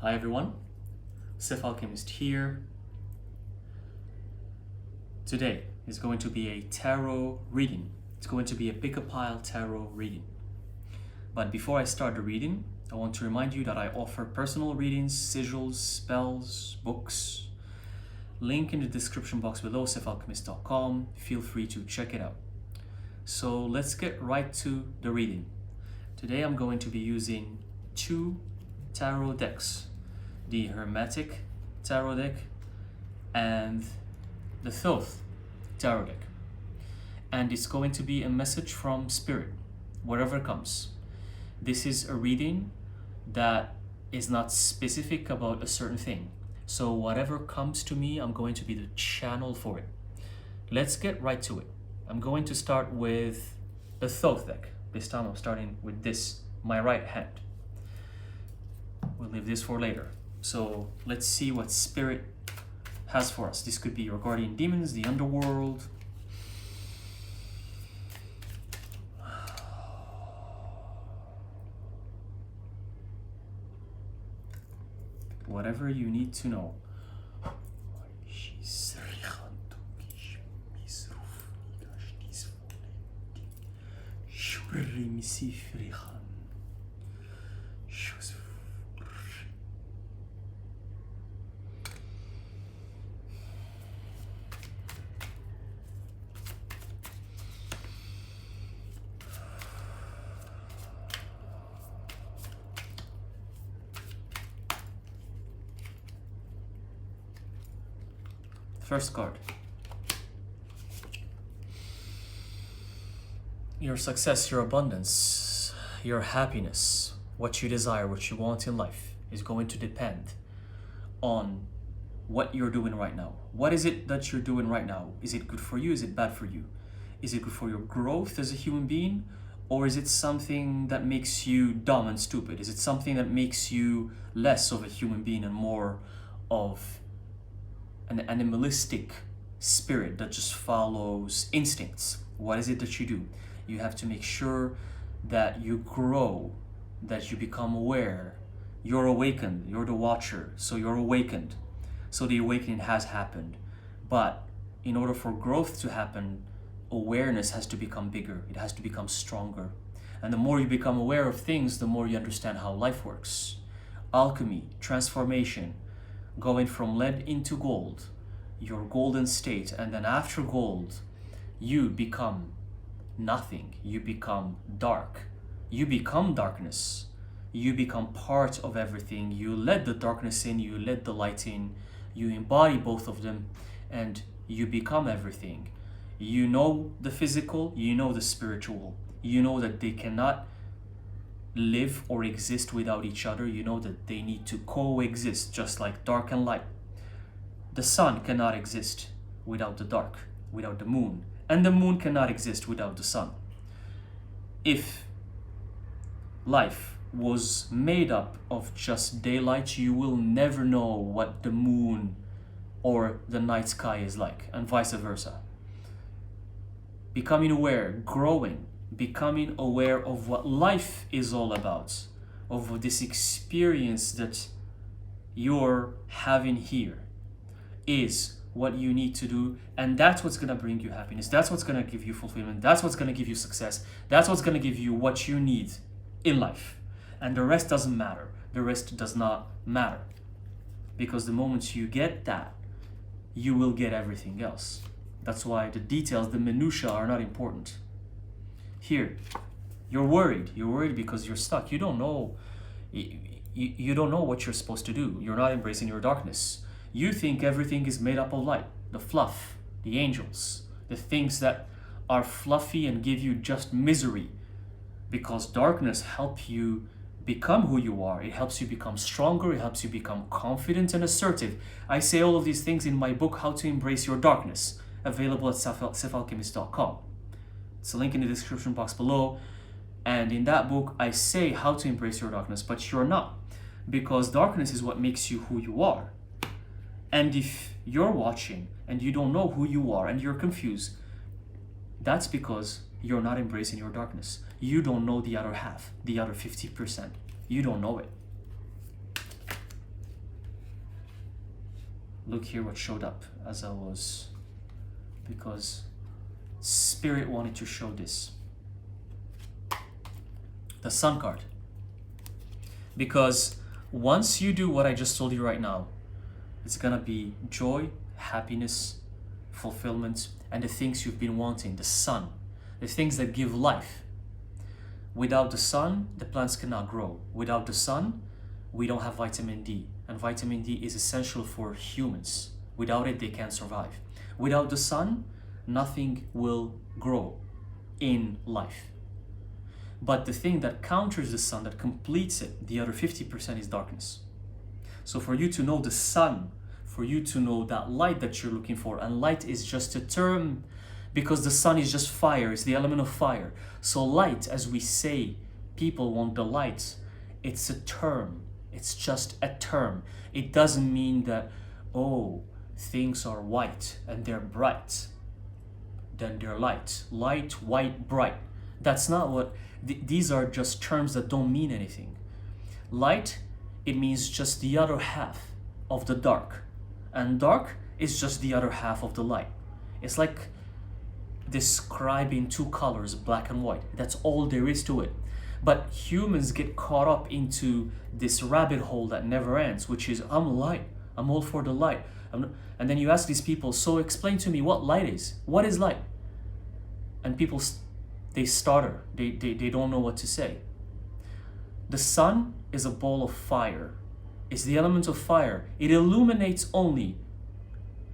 Hi everyone, Alchemist here. Today is going to be a tarot reading. It's going to be a pick a pile tarot reading. But before I start the reading, I want to remind you that I offer personal readings, sigils, spells, books. Link in the description box below, thyself.com. Feel free to check it out. So let's get right to the reading. Today I'm going to be using two tarot decks. The Hermetic Tarot deck and the Thoth Tarot deck. And it's going to be a message from Spirit, whatever comes. This is a reading that is not specific about a certain thing. So whatever comes to me, I'm going to be the channel for it. Let's get right to it. I'm going to start with the Thoth deck. This time I'm starting with this, my right hand. We'll leave this for later. So let's see what Spirit has for us. This could be your guardian demons, the underworld. Whatever you need to know. First card. Your success, your abundance, your happiness, what you desire, what you want in life is going to depend on what you're doing right now. What is it that you're doing right now? Is it good for you? Is it bad for you? Is it good for your growth as a human being? Or is it something that makes you dumb and stupid? Is it something that makes you less of a human being and more of an animalistic spirit that just follows instincts? What is it that you do? You have to make sure that you grow, that you become aware. You're awakened, you're the watcher, so you're awakened. So the awakening has happened. But in order for growth to happen, awareness has to become bigger, it has to become stronger. And the more you become aware of things, the more you understand how life works. Alchemy, transformation, going from lead into gold, your golden state, and then after gold, you become nothing. You become dark. You become darkness. You become part of everything. You let the darkness in, you let the light in, you embody both of them, and you become everything. You know the physical, you know the spiritual. You know that they cannot live or exist without each other. You know that they need to coexist, just like dark and light. The sun cannot exist without the dark, without the moon, and the moon cannot exist without the sun. If life was made up of just daylight, you will never know what the moon or the night sky is like, and vice versa. Becoming aware, growing, becoming aware of what life is all about, of this experience that you're having here, is what you need to do. And that's what's going to bring you happiness. That's what's going to give you fulfillment. That's what's going to give you success. That's what's going to give you what you need in life. And the rest doesn't matter. The rest does not matter. Because the moment you get that, you will get everything else. That's why the details, the minutiae, are not important. Here, you're worried. You're worried because you're stuck. You don't know. You don't know what you're supposed to do. You're not embracing your darkness. You think everything is made up of light, the fluff, the angels, the things that are fluffy and give you just misery. Because darkness helps you become who you are. It helps you become stronger. It helps you become confident and assertive. I say all of these things in my book, How to Embrace Your Darkness, available at thyself.com. It's a link in the description box below. And in that book, I say how to embrace your darkness, but you're not. Because darkness is what makes you who you are. And if you're watching and you don't know who you are and you're confused, that's because you're not embracing your darkness. You don't know the other half, the other 50%. You don't know it. Look here what showed up as I was, because Spirit wanted to show this. The Sun card. Because once you do what I just told you right now, it's gonna be joy, happiness, fulfillment, and the things you've been wanting, the sun, the things that give life. Without the sun, the plants cannot grow. Without the sun, we don't have vitamin D, and vitamin D is essential for humans. Without it, they can't survive. Without the sun, nothing will grow in life. But the thing that counters the sun, that completes it, the other 50% is darkness. So for you to know the sun, for you to know that light that you're looking for, and light is just a term because the sun is just fire, it's the element of fire. So light, as we say, people want the light, it's a term, it's just a term. It doesn't mean that, oh, things are white and they're bright, then they're light. Light, white, bright. That's not what, these are just terms that don't mean anything. Light, it means just the other half of the dark. And dark is just the other half of the light. It's like describing two colors, black and white. That's all there is to it. But humans get caught up into this rabbit hole that never ends, which is, I'm light, I'm all for the light. And then you ask these people, so explain to me what light is. What is light? And people, they stutter. They don't know what to say. The sun is a ball of fire. It's the element of fire. It illuminates only.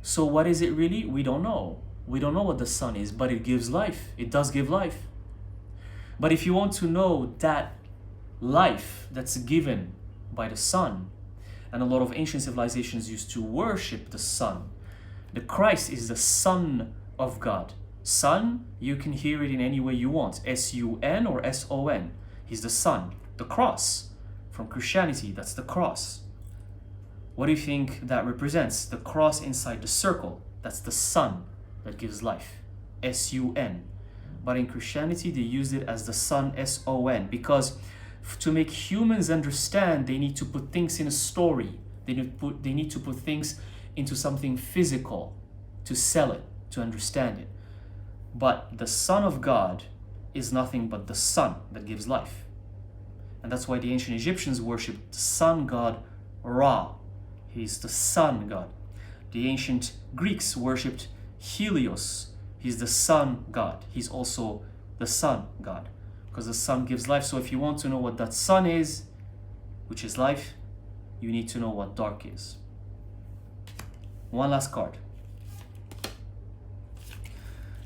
So what is it really? We don't know. We don't know what the sun is, but it gives life. It does give life. But if you want to know that life that's given by the sun, and a lot of ancient civilizations used to worship the sun. The Christ is the Son of God. Son, you can hear it in any way you want. S-U-N or S-O-N. He's the Son. The cross. From Christianity, that's the cross. What do you think that represents? The cross inside the circle. That's the sun that gives life. S-U-N. But in Christianity, they used it as the Son, S-O-N, because to make humans understand, they need to put things in a story. They need to put things into something physical to sell it, to understand it. But the Son of God is nothing but the sun that gives life. And that's why the ancient Egyptians worshipped the sun god Ra. He's the sun god. The ancient Greeks worshipped Helios. He's the sun god. He's also the sun god, because the sun gives life. So if you want to know what that sun is, which is life, you need to know what dark is. One last card.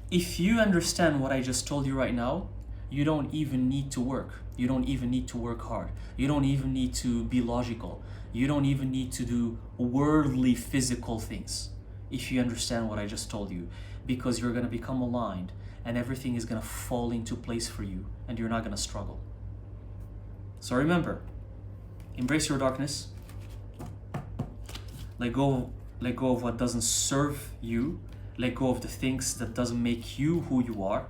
If you understand what I just told you right now, you don't even need to work. You don't even need to work hard. You don't even need to be logical. You don't even need to do worldly physical things if you understand what I just told you, because you're going to become aligned and everything is going to fall into place for you and you're not going to struggle. So remember, embrace your darkness. Let go of what doesn't serve you. Let go of the things that doesn't make you who you are.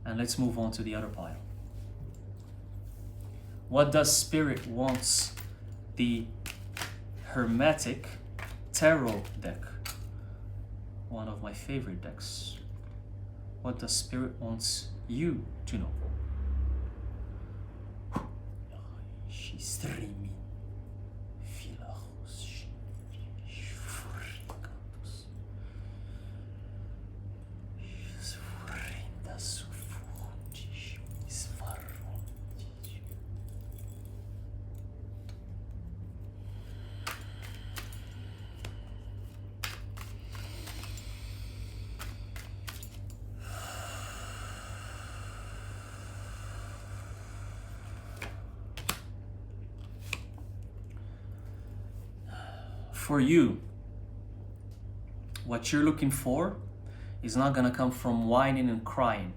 And let's move on to the other pile. What does Spirit wants the Hermetic Tarot deck? One of my favorite decks. What does Spirit wants you to know? She's streaming. For you, what you're looking for is not gonna come from whining and crying.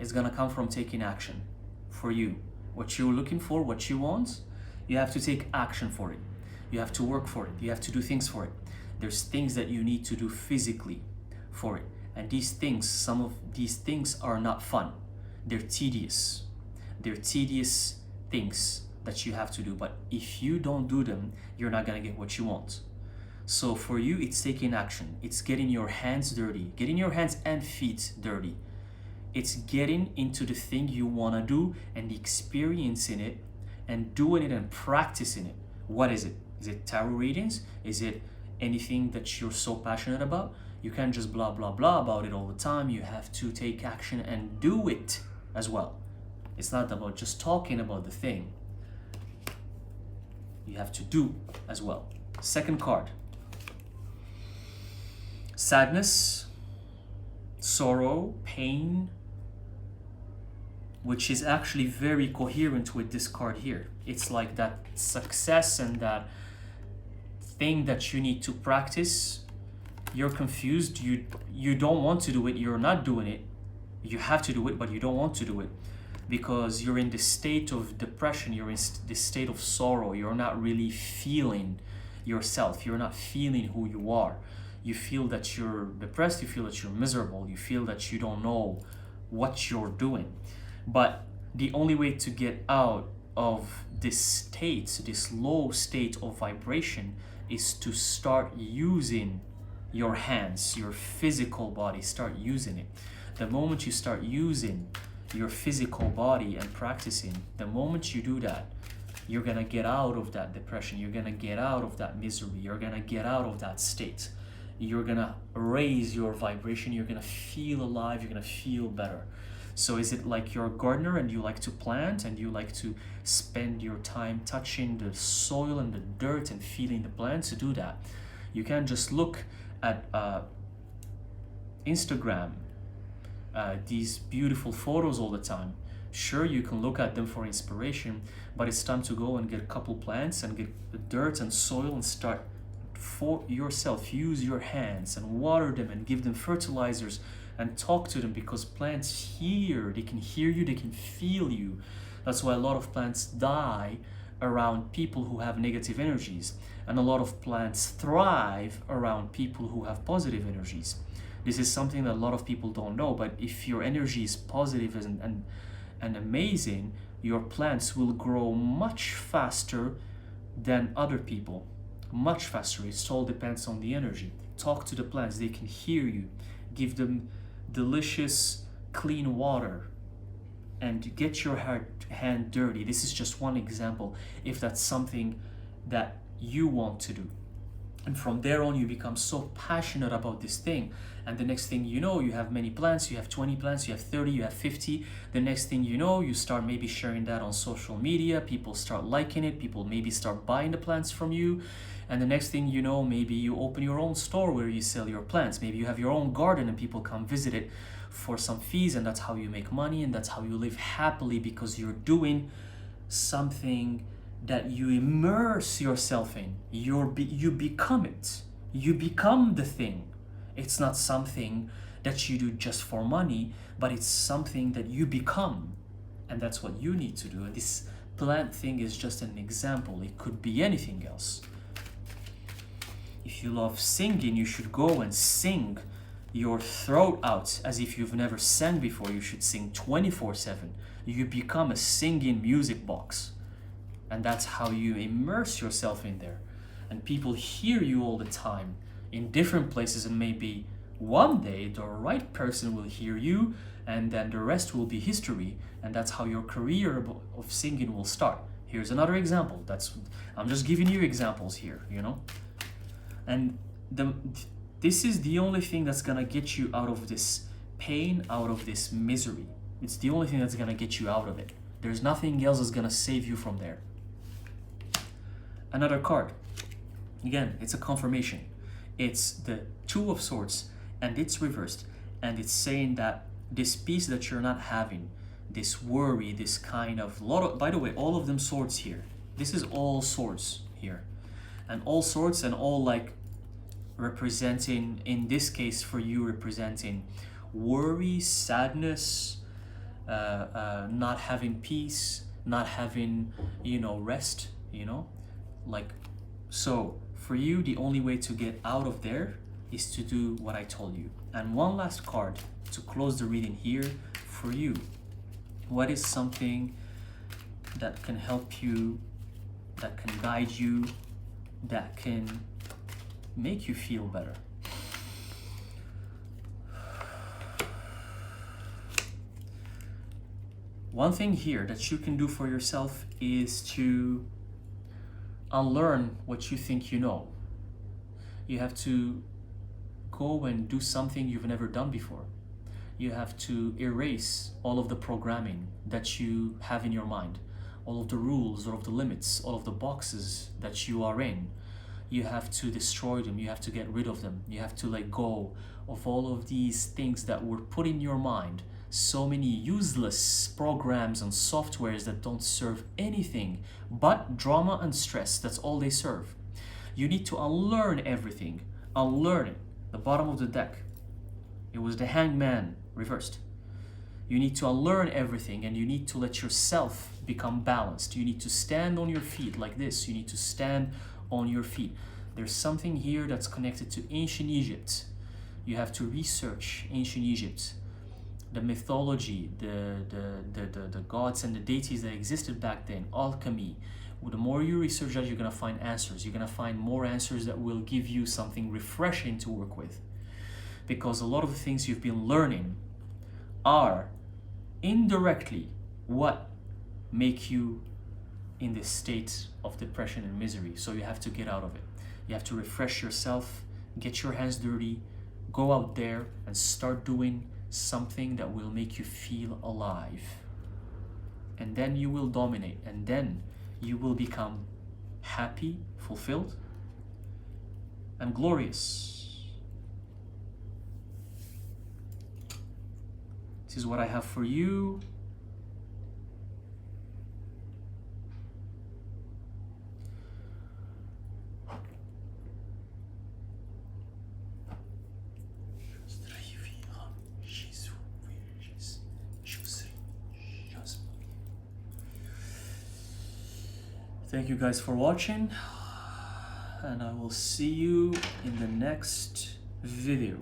It's gonna come from taking action. For you, what you're looking for, what you want, you have to take action for it. You have to work for it. You have to do things for it. There's things that you need to do physically for it. And these things, some of these things are not fun. They're tedious. They're tedious things that you have to do. But if you don't do them, you're not gonna get what you want. So for you, it's taking action. It's getting your hands dirty, getting your hands and feet dirty. It's getting into the thing you want to do and experiencing it and doing it and practicing it. What is it? Is it tarot readings? Is it anything that you're so passionate about? You can't just blah blah blah about it all the time. You have to take action and do it as well. It's not about just talking about the thing. You have to do as well. Second card. Sadness, sorrow, pain, which is actually very coherent with this card here. It's like that success and that thing that you need to practice. You're confused, you don't want to do it, you're not doing it. You have to do it, but you don't want to do it because you're in this state of depression, you're in this state of sorrow, you're not really feeling yourself, you're not feeling who you are. You feel that you're depressed, you feel that you're miserable, you feel that you don't know what you're doing. But the only way to get out of this state, this low state of vibration, is to start using your hands, your physical body, start using it. The moment you start using your physical body and practicing, the moment you do that, you're gonna get out of that depression, you're gonna get out of that misery, you're gonna get out of that state. You're gonna raise your vibration, you're gonna feel alive, you're gonna feel better. So is it like you're a gardener and you like to plant and you like to spend your time touching the soil and the dirt and feeling the plants? To do that, you can't just look at Instagram, these beautiful photos all the time. Sure, you can look at them for inspiration, but it's time to go and get a couple plants and get the dirt and soil and start for yourself. Use your hands and water them and give them fertilizers and talk to them, because plants hear, they can hear you, they can feel you. That's why a lot of plants die around people who have negative energies, and a lot of plants thrive around people who have positive energies. This is something that a lot of people don't know, but if your energy is positive and amazing, your plants will grow much faster than other people. Much faster. It all depends on the energy. Talk to the plants, they can hear you. Give them delicious clean water and get your hand dirty. This is just one example, if that's something that you want to do. And from there on, you become so passionate about this thing, and the next thing you know, you have many plants, you have 20 plants, you have 30, you have 50. The next thing you know, you start maybe sharing that on social media, people start liking it, people maybe start buying the plants from you. And the next thing you know, maybe you open your own store where you sell your plants. Maybe you have your own garden and people come visit it for some fees, and that's how you make money, and that's how you live happily, because you're doing something that you immerse yourself in. You become it. You become the thing. It's not something that you do just for money, but it's something that you become. And that's what you need to do. And this plant thing is just an example. It could be anything else. If you love singing, you should go and sing your throat out as if you've never sang before. You should sing 24/7. You become a singing music box. And that's how you immerse yourself in there. And people hear you all the time in different places, and maybe one day the right person will hear you, and then the rest will be history. And that's how your career of singing will start. Here's another example. I'm just giving you examples here, you know? And this is the only thing that's gonna get you out of this pain, out of this misery. It's the only thing that's gonna get you out of it. There's nothing else that's gonna save you from there. Another card. Again, it's a confirmation. It's the Two of Swords, and it's reversed. And it's saying that this peace that you're not having, this worry, this kind of by the way, all of them swords here. This is all swords here. And all swords, and all like representing, in this case for you, representing worry, sadness, not having peace, not having, rest, like, so for you, the only way to get out of there is to do what I told you. And one last card to close the reading here for you. What is something that can help you, that can guide you, that can make you feel better. One thing here that you can do for yourself is to unlearn what you think you know. You have to go and do something you've never done before. You have to erase all of the programming that you have in your mind, all of the rules, all of the limits, all of the boxes that you are in. You have to destroy them. You have to get rid of them. You have to let go of all of these things that were put in your mind. So many useless programs and softwares that don't serve anything but drama and stress. That's all they serve. You need to unlearn everything. Unlearn it. The bottom of the deck. It was the hangman reversed. You need to unlearn everything, and you need to let yourself become balanced. You need to stand on your feet like this. You need to stand on your feet. There's something here that's connected to ancient Egypt. You have to research ancient Egypt, the mythology, the gods and the deities that existed back then, alchemy. The more you research that, you're going to find answers. You're going to find more answers that will give you something refreshing to work with. Because a lot of the things you've been learning are indirectly what make you in this state of depression and misery. So you have to get out of it. You have to refresh yourself, get your hands dirty, go out there and start doing something that will make you feel alive. And then you will dominate, and then you will become happy, fulfilled, and glorious. This is what I have for you. Thank you guys for watching, and I will see you in the next video.